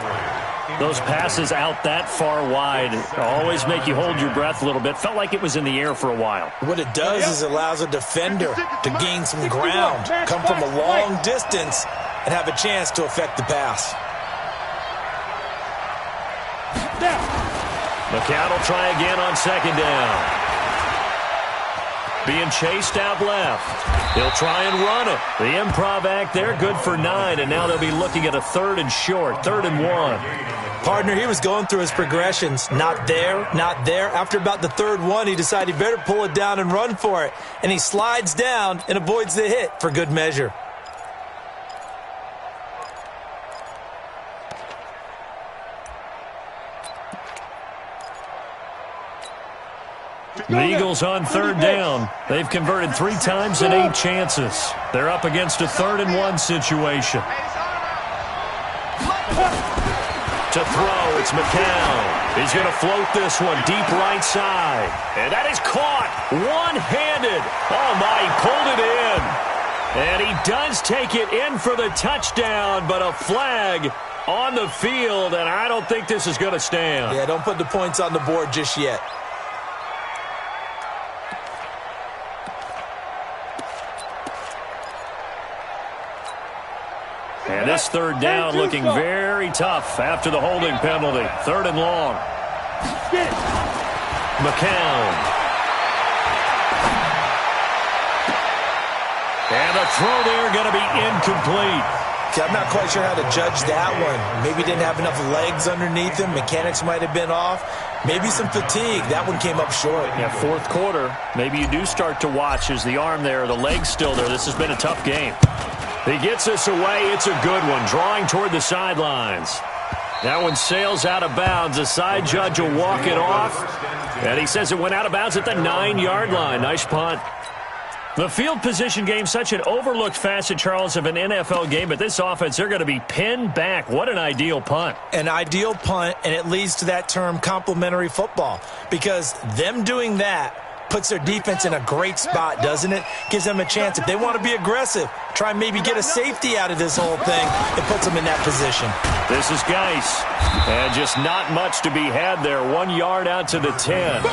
Those passes out that far wide always make you hold your breath a little bit. Felt like it was in the air for a while. What it does is it allows a defender to gain some ground, come from a long distance, and have a chance to affect the pass. McCown will try again on second down. Being chased out left. He'll try and run it. The improv act there, good for 9, and now they'll be looking at a 3rd and short, 3rd and 1. Partner, he was going through his progressions. Not there, not there. After about the 3rd one, he decided he better pull it down and run for it. And he slides down and avoids the hit for good measure. The Eagles on 3rd down. They've converted 3 times in 8 chances. They're up against a 3rd and 1 situation. To throw, it's McCown. He's going to float this one deep right side. And that is caught one-handed. Oh, my, he pulled it in. And he does take it in for the touchdown, but a flag on the field, and I don't think this is going to stand. Yeah, don't put the points on the board just yet. And this 3rd down looking very tough after the holding penalty. 3rd and long. McCown. And the throw there going to be incomplete. I'm not quite sure how to judge that one. Maybe didn't have enough legs underneath him. Mechanics might have been off. Maybe some fatigue. That one came up short. Yeah, 4th quarter. Maybe you do start to watch as the arm there, the leg's still there. This has been a tough game. He gets this away. It's a good one. Drawing toward the sidelines. That one sails out of bounds. The side judge will walk it off. And he says it went out of bounds at the 9-yard line. Nice punt. The field position game, such an overlooked facet, Charles, of an NFL game. But this offense, they're going to be pinned back. What an ideal punt. An ideal punt, and it leads to that term complementary football. Because them doing that puts their defense in a great spot, doesn't it? Gives them a chance. If they want to be aggressive, try and maybe get a safety out of this whole thing, it puts them in that position. This is Geis. And just not much to be had there. 1 yard out to the 10.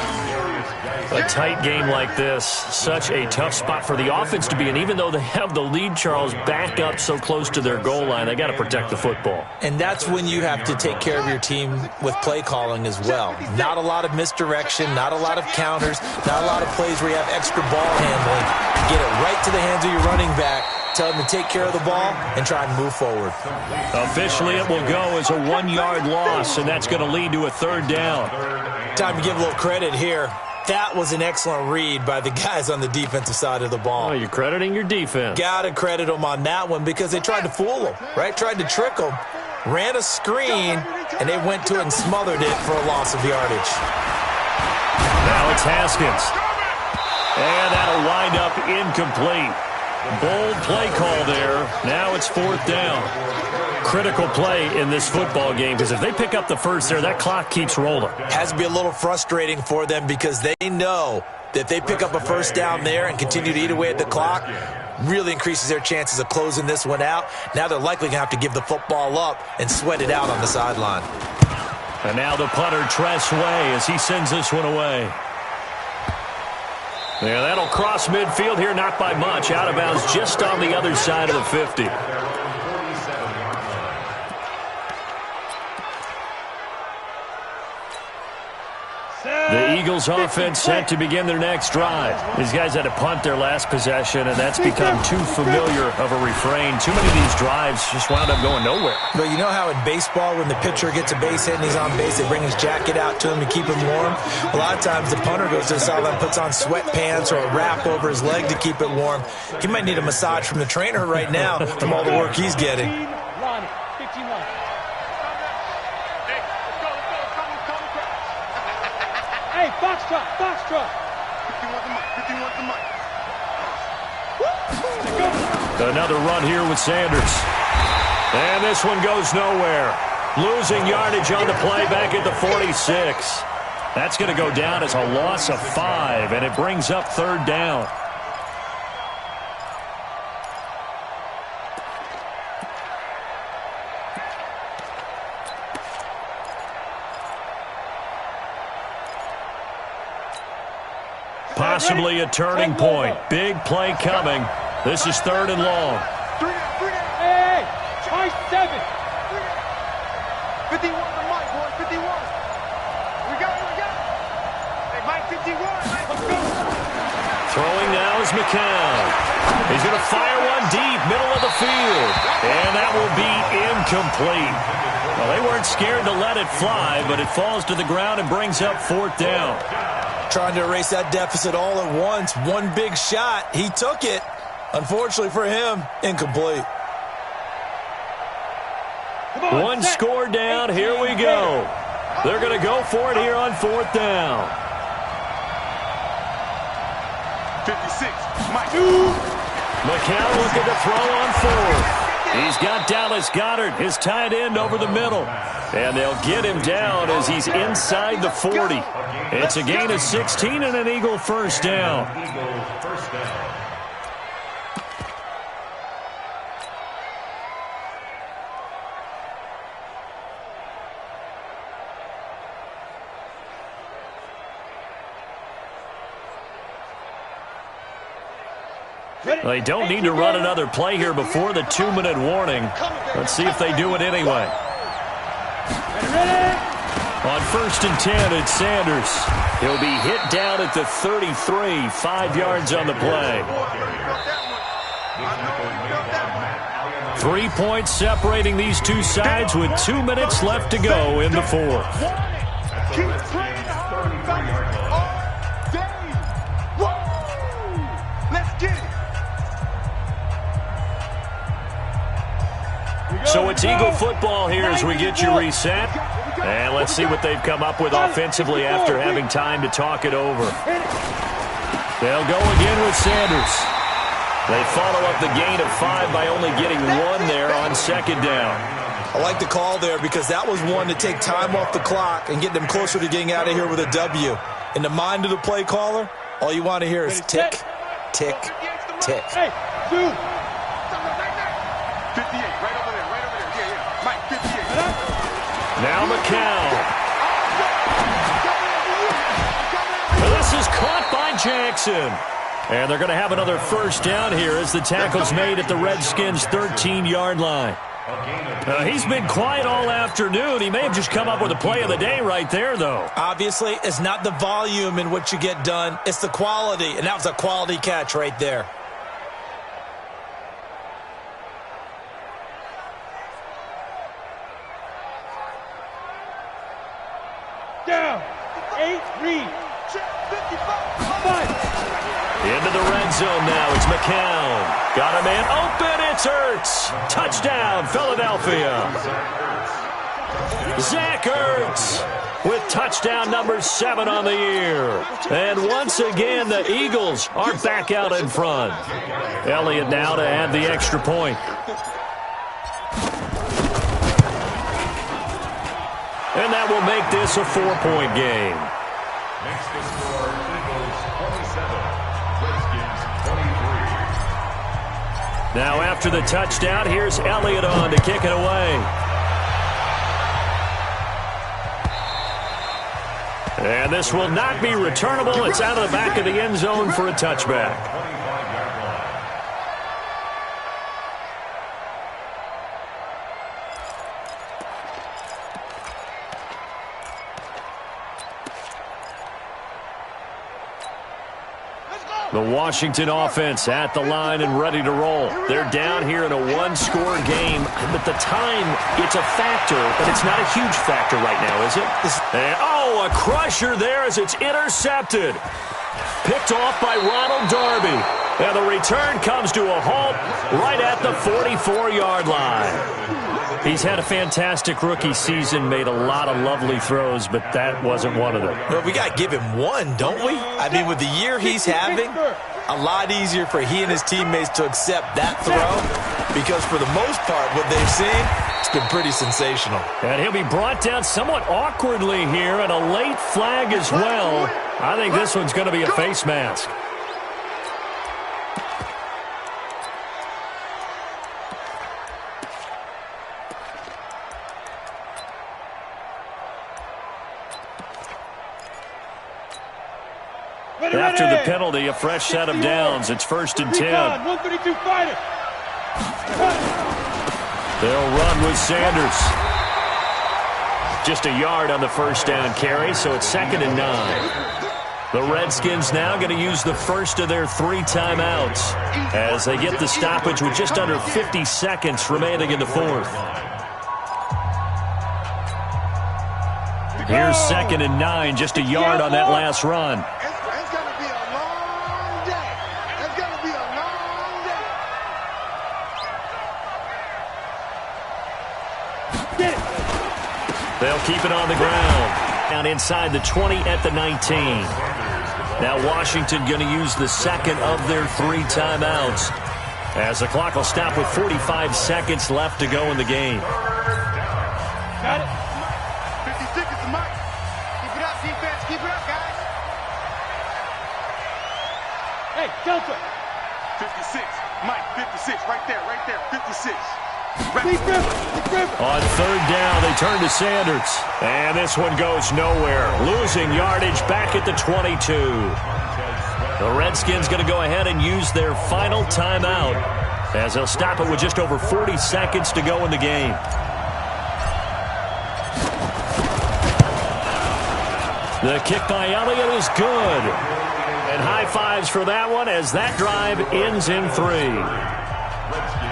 A tight game like this, such a tough spot for the offense to be in. Even though they have the lead, Charles, back up so close to their goal line, they got to protect the football. And that's when you have to take care of your team with play calling as well. Not a lot of misdirection, not a lot of counters, not a lot of plays where you have extra ball handling. Get it right to the hands of your running back. Tell them to take care of the ball and try and move forward. Officially, it will go as a 1-yard loss, and that's going to lead to a 3rd down. Time to give a little credit here. That was an excellent read by the guys on the defensive side of the ball. Oh, you're crediting your defense. Got to credit them on that one because they tried to fool them, right? Tried to trick them, ran a screen, and they went to it and smothered it for a loss of yardage. Now it's Haskins. And that'll wind up incomplete. Bold play call there. Now it's 4th down. Critical play in this football game because if they pick up the first there, that clock keeps rolling. Has to be a little frustrating for them because they know that if they pick up a 1st down there and continue to eat away at the clock, really increases their chances of closing this one out. Now they're likely going to have to give the football up and sweat it out on the sideline. And now the punter, Tress Way, as he sends this one away. Yeah, that'll cross midfield here, not by much. Out of bounds just on the other side of the 50. The Eagles offense set to begin their next drive. These guys had to punt their last possession, and that's become too familiar of a refrain. Too many of these drives just wound up going nowhere. But you know how in baseball, when the pitcher gets a base hit and he's on base, they bring his jacket out to him to keep him warm? A lot of times the punter goes to the sideline, puts on sweatpants or a wrap over his leg to keep it warm. He might need a massage from the trainer right now from all the work he's getting. Hey, box truck. Another run here with Sanders. And this one goes nowhere. Losing yardage on the play back at the 46. That's going to go down as a loss of 5, and it brings up 3rd down. Possibly a turning point. Big play coming. This is 3rd and long. Hey, 7. 51 to Mike, boy, 51. We got it. Hey, Mike, 51. Let's go. Throwing now is McCown. He's going to fire one deep, middle of the field. And that will be incomplete. Well, they weren't scared to let it fly, but it falls to the ground and brings up 4th down. Trying to erase that deficit all at once. One big shot. He took it. Unfortunately for him, incomplete. One score down. Here we go. They're going to go for it here on 4th down. 56, Mike. McCown looking to throw on 4th. He's got Dallas Goedert, his tight end, over the middle. And they'll get him down as he's inside the 40. It's a gain of 16 and an Eagle first down. They don't need to run another play here before the 2-minute warning. Let's see if they do it anyway. On 1st and 10, it's Sanders. He'll be hit down at the 33, 5 yards on the play. 3 points separating these two sides with 2 minutes left to go in the 4th. Keep playing hard all day. Whoa! Let's get it. So it's Eagle football here as we get you reset. And let's see what they've come up with offensively after having time to talk it over. They'll go again with Sanders. They follow up the gain of 5 by only getting 1 there on 2nd down. I like the call there because that was one to take time off the clock and get them closer to getting out of here with a W. In the mind of the play caller, all you want to hear is tick, tick, tick. Hey, 2. 58, right over there. Yeah. Mike, 58. Now McCown. This is caught by Jackson. And they're going to have another first down here as the tackle's made at the Redskins' 13-yard line. He's been quiet all afternoon. He may have just come up with a play of the day right there, though. Obviously, it's not the volume in which you get done. It's the quality, and that was a quality catch right there. Down. 8-3. 5. Into the red zone now. It's McCown. Got a man open. It's Ertz. Touchdown, Philadelphia. Zach Ertz with touchdown number 7 on the year. And once again, the Eagles are back out in front. Elliott now to add the extra point. And that will make this a 4-point game. Next to score, Eagles 27, Redskins 23. Now after the touchdown, here's Elliott on to kick it away. And this will not be returnable. It's out of the back of the end zone for a touchback. The Washington offense at the line and ready to roll. They're down here in a one-score game. But the time, it's a factor, but it's not a huge factor right now, is it? And, oh, a crusher there as it's intercepted. Picked off by Ronald Darby. And the return comes to a halt right at the 44-yard line. He's had a fantastic rookie season, made a lot of lovely throws, but that wasn't one of them. Well, we got to give him one, don't we? I mean, with the year he's having, a lot easier for he and his teammates to accept that throw because for the most part, what they've seen, it's been pretty sensational. And he'll be brought down somewhat awkwardly here, and a late flag as well. I think this one's going to be a face mask. After the penalty, a fresh set of downs. It's 1st and 10. 132 fighter. They'll run with Sanders. Just a yard on the first down carry, so it's 2nd and 9. The Redskins now going to use the first of their 3 timeouts as they get the stoppage with just under 50 seconds remaining in the 4th. Here's 2nd and 9, just a yard on that last run. It's going to be a long day. It's going to be a long day. Get it. They'll keep it on the ground. Down inside the 20 at the 19. Now Washington going to use the second of their 3 timeouts as the clock will stop with 45 seconds left to go in the game. Got it. 50 seconds, Mike. Keep it up, defense. Keep it up, guys. Hey, Delta. 56. Mike, 56. Right there, 56. On 3rd down, they turn to Sanders. And this one goes nowhere. Losing yardage back at the 22. The Redskins going to go ahead and use their final timeout as they'll stop it with just over 40 seconds to go in the game. The kick by Elliott is good. And high fives for that one as that drive ends in 3.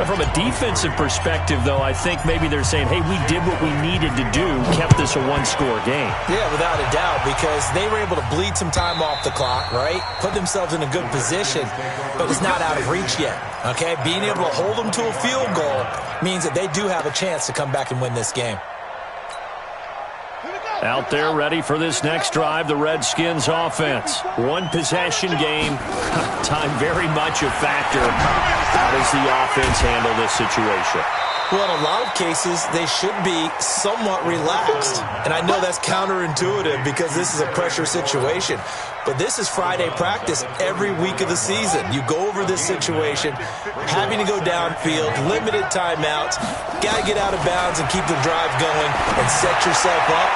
From a defensive perspective, though, I think maybe they're saying, hey, we did what we needed to do, kept this a 1-score game. Yeah, without a doubt, because they were able to bleed some time off the clock, right? Put themselves in a good position, but it's not out of reach yet, okay? Being able to hold them to a field goal means that they do have a chance to come back and win this game. Out there ready for this next drive, the Redskins offense. 1 possession game. Time very much a factor. How does the offense handle this situation? Well, in a lot of cases, they should be somewhat relaxed. And I know that's counterintuitive because this is a pressure situation. But this is Friday practice every week of the season. You go over this situation, having to go downfield, limited timeouts, got to get out of bounds and keep the drive going and set yourself up.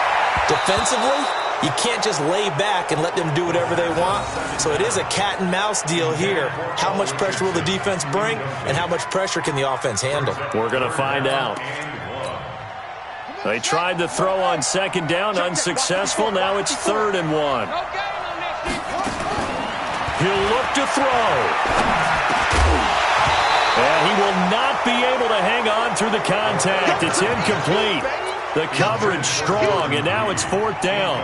Defensively, you can't just lay back and let them do whatever they want. So it is a cat and mouse deal here. How much pressure will the defense bring, and how much pressure can the offense handle? We're going to find out. They tried to throw on 2nd down, unsuccessful. Now it's 3rd and 1. He'll look to throw. And he will not be able to hang on through the contact. It's incomplete. The coverage strong, and now it's 4th down.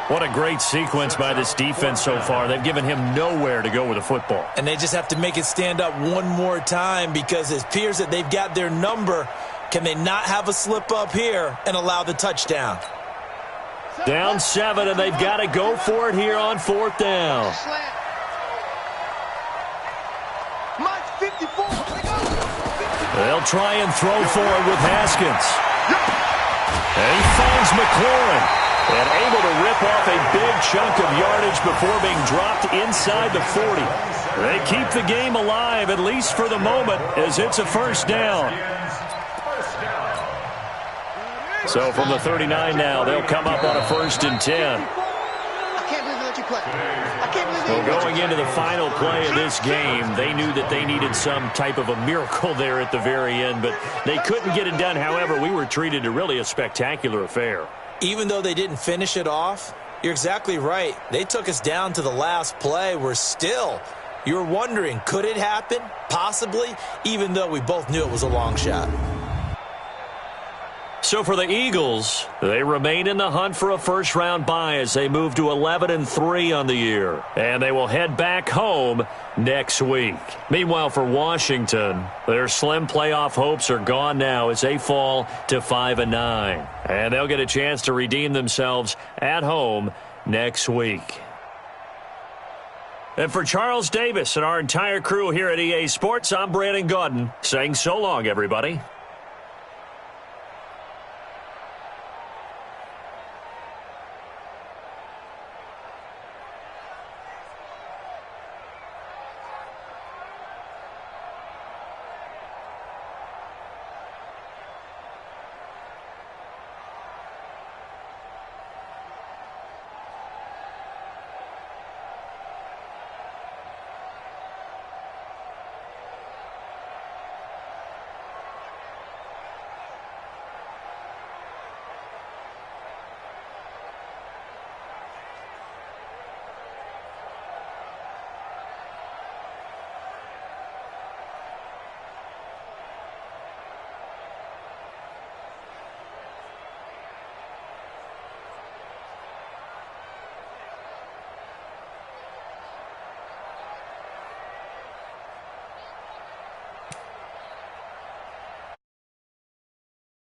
What a great sequence by this defense so far. They've given him nowhere to go with the football. And they just have to make it stand up one more time because it appears that they've got their number. Can they not have a slip up here and allow the touchdown? Down 7, and they've got to go for it here on 4th down. They'll try and throw for it with Haskins. And he finds McLaurin and able to rip off a big chunk of yardage before being dropped inside the 40. They keep the game alive, at least for the moment, as it's a 1st down. So from the 39 now, they'll come up on a 1st and 10. Well, going into the final play of this game, they knew that they needed some type of a miracle there at the very end, but they couldn't get it done. However, we were treated to really a spectacular affair. Even though they didn't finish it off, you're exactly right. They took us down to the last play. We're still, you're wondering, could it happen? Possibly, even though we both knew it was a long shot. So for the Eagles, they remain in the hunt for a first-round bye as they move to 11-3 on the year. And they will head back home next week. Meanwhile, for Washington, their slim playoff hopes are gone now as they fall to 5-9. And they'll get a chance to redeem themselves at home next week. And for Charles Davis and our entire crew here at EA Sports, I'm Brandon Gaudin saying so long, everybody.